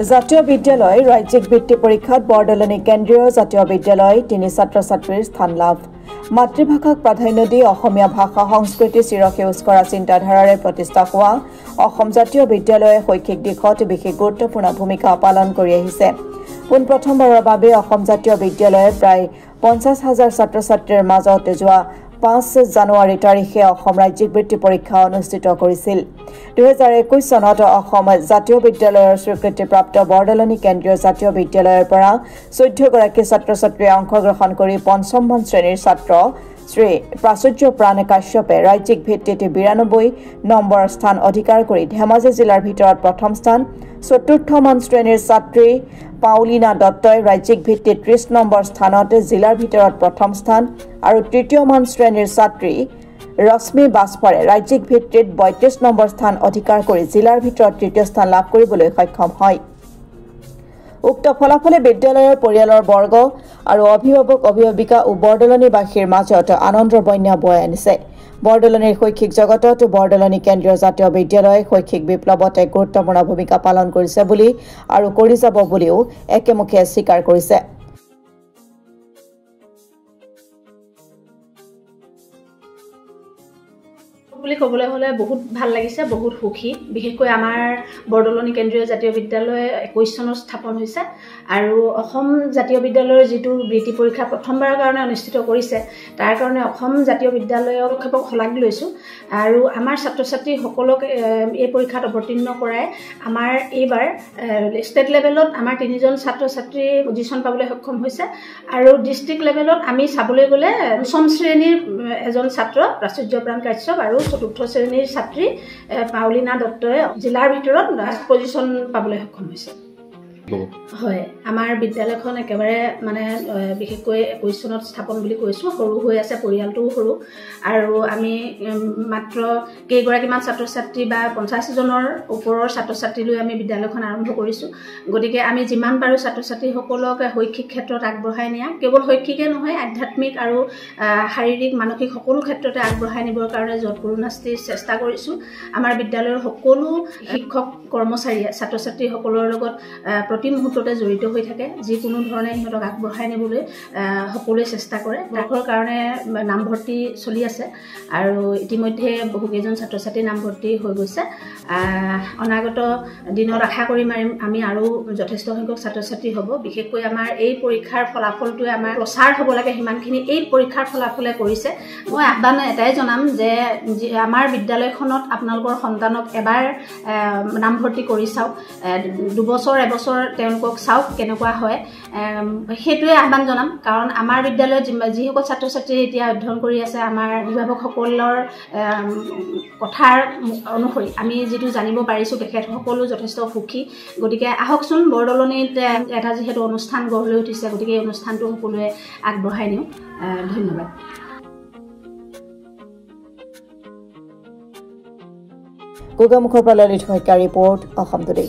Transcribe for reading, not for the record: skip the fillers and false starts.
জাতীয় বিদ্যালয় ৰাজ্যিক বৃত্তি পৰীক্ষাত বৰদলনি কেন্দ্ৰীয় জাতীয় বিদ্যালয় ৩ ছাত্ৰ-ছাত্ৰীৰ স্থান লাভ মাতৃভাষাক প্ৰাধান্য দি অসমীয়া ভাষা সংস্কৃতি চিৰসেউজ কৰা চিন্তাধাৰাৰে প্ৰতিষ্ঠা হোৱা অসম জাতীয় বিদ্যালয়ে শৈক্ষিক দিশত বিশেষ গুৰুত্বপূৰ্ণ ভূমিকা পালন কৰি আহিছে পোনপ্ৰথমবাৰৰ বাবে অসম জাতীয় বিদ্যালয়ে প্ৰায় ৫০,০০০ ছাত্ৰ-ছাত্ৰীৰ মাজত যোৱা ৫ জানুৱাৰী তাৰিখে অসম ৰাজ্যিক বৃত্তি পৰীক্ষা অনুষ্ঠিত কৰিছিল ২০২১ চনত অসম জাতীয় বিদ্যালয়ৰ স্বীকৃতিপ্ৰাপ্ত বৰদলনি কেন্দ্ৰীয় জাতীয় বিদ্যালয়ৰ পৰা ১৪ গৰাকী ছাত্ৰ-ছাত্ৰীয়ে অংশগ্ৰহণ কৰি পঞ্চম শ্ৰেণীৰ ছাত্ৰ শ্ৰী প্ৰাচুৰ্য প্ৰাণ কাশ্যপে ৰাজ্যিক ভিত্তিত ৯২ নম্বৰ স্থান অধিকাৰ কৰি ধেমাজি জিলাৰ ভিতৰত প্ৰথম স্থান চতুৰ্থ শ্ৰেণীৰ ছাত্ৰী পাউলিনা দত্তই ৰাজ্যিক ভিত্তিত ৩০ নম্বৰ স্থানত জিলাৰ ভিতৰত প্ৰথম স্থান আৰু তৃতীয় শ্ৰেণীৰ ছাত্ৰী ৰশ্মি বাছফৰে ৰাজ্যিক ভিত্তিত ৩২ নম্বৰ স্থান অধিকাৰ কৰি জিলাৰ ভিতৰত তৃতীয় স্থান লাভ কৰিবলৈ সক্ষম হয় উক্ত ফলাফলে বিদ্যালয়ৰ পৰিয়ালৰ বৰ্গ আৰু অভিভাৱক অভিভাৱিকা ও বৰদলনিবাসীৰ মাজত আনন্দৰ বন্যা বৈ আনিছে বৰদলনিৰ শৈক্ষিক জগতত বৰদলনি কেন্দ্ৰীয় জাতীয় বিদ্যালয়ে শৈক্ষিক বিপ্লৱত এক গুৰুত্বপূৰ্ণ ভূমিকা পালন কৰিছে বুলি আৰু কৰি যাব বুলিও একেমুখে স্বীকাৰ কৰিছে বুলি ক'বলৈ হলে বহুত ভাল লাগিছে বহুত সুখী বিশেষকৈ আমাৰ বৰদলনি কেন্দ্ৰীয় জাতীয় বিদ্যালয় ২১ চনত স্থাপন হৈছে আৰু অসম জাতীয় বিদ্যালয়ৰ যেটো বৃত্তি পৰীক্ষা প্ৰথমবাৰৰ কাৰণে অনুষ্ঠিত কৰিছে তাৰ কাৰণে অসম জাতীয় বিদ্যালয়ৰ ক্ষেত্ৰত হলাগ লৈছো আৰু আমাৰ ছাত্ৰ-ছাত্ৰী সকলক এই পৰীক্ষাত অৱতীৰ্ণ কৰাই আমাৰ এইবাৰ ষ্টেট লেভেলত আমাৰ ৩জন ছাত্ৰ-ছাত্ৰী পজিশন পাবলৈ সক্ষম হৈছে আৰু ডিস্ট্ৰিক্ট লেভেলত আমি চাবলৈ গলে পঞ্চম শ্ৰেণীৰ এজন ছাত্ৰ প্ৰাচুৰ্য প্ৰাণ কাশ্যপ আৰু চতুৰ্থ শ্ৰেণীৰ ছাত্ৰী পাউলিনা দত্তই জিলাৰ ভিতৰত পজিশন পাবলৈ সক্ষম হৈছে হয় আমাৰ বিদ্যালয়খন একেবাৰে মানে বিশেষকৈ ২১ চনত স্থাপন বুলি কৈছো সৰু হৈ আছে পৰিয়ালটোও সৰু আৰু আমি মাত্ৰ কেইগৰাকীমান ছাত্ৰ-ছাত্ৰী বা ৫০ জনৰ ওপৰৰ ছাত্ৰ-ছাত্ৰী লৈ আমি বিদ্যালয়খন আৰম্ভ কৰিছো গতিকে আমি যিমান পাৰো ছাত্ৰ-ছাত্ৰীসকলক শৈক্ষিক ক্ষেত্ৰত আগবঢ়াই নিয়া কেৱল শৈক্ষিকে নহয় আধ্যাত্মিক আৰু শাৰীৰিক মানসিক সকলো ক্ষেত্ৰতে আগবঢ়াই নিবৰ কাৰণে যৎপৰোনাস্তি চেষ্টা কৰিছো আমাৰ বিদ্যালয়ৰ সকলো শিক্ষক কৰ্মচাৰীয়ে ছাত্ৰ-ছাত্ৰীসকলৰ লগত প্ৰতি মুহূৰ্ততে জড়িত হৈ থাকে যিকোনো ধৰণে ইহঁতক আগবঢ়াই নিবলৈ সকলোৱে চেষ্টা কৰে তাৰ কাৰণে নামভৰ্তি চলি আছে আৰু ইতিমধ্যে বহু কেইজন ছাত্ৰ-ছাত্ৰী নামভৰ্তি হৈ গৈছে অনাগত দিনত আশা কৰিম আমি আৰু যথেষ্ট সংখ্যক ছাত্ৰ-ছাত্ৰী হ'ব বিশেষকৈ আমাৰ এই পৰীক্ষাৰ ফলাফলটোৱে আমাৰ প্ৰচাৰ হ'ব লাগে হিমানখিনি এই পৰীক্ষাৰ ফলাফলে কৰিছে মই আহ্বান এটাই জনাম যে আমাৰ বিদ্যালয়খনত আপোনালোকৰ সন্তানক এবাৰ নামভৰ্তি কৰি চাওক দুবছৰ এবছৰ তেওঁলোকক চাওক কেনেকুৱা হয় সেইটোৱে আহ্বান জনাম কাৰণ আমাৰ বিদ্যালয়ত যিসকল ছাত্ৰ-ছাত্ৰী এতিয়া অধ্যয়ন কৰি আছে আমাৰ অভিভাৱকসকলৰ কথাৰ অনুসৰি আমি যেটো জানিব পাৰিছো তেখেতসকলো যথেষ্ট সুখী গতিকে আহকচোন বৰদলনিত এটা যিহেতু অনুষ্ঠান গঢ় লৈ উঠিছে গতিকে এই অনুষ্ঠানটো সকলোৱে আগবঢ়াই নিও ধন্যবাদ গোগামুখৰ পৰা ললিত শইকীয়াৰ ৰিপৰ্ট অসম টুডে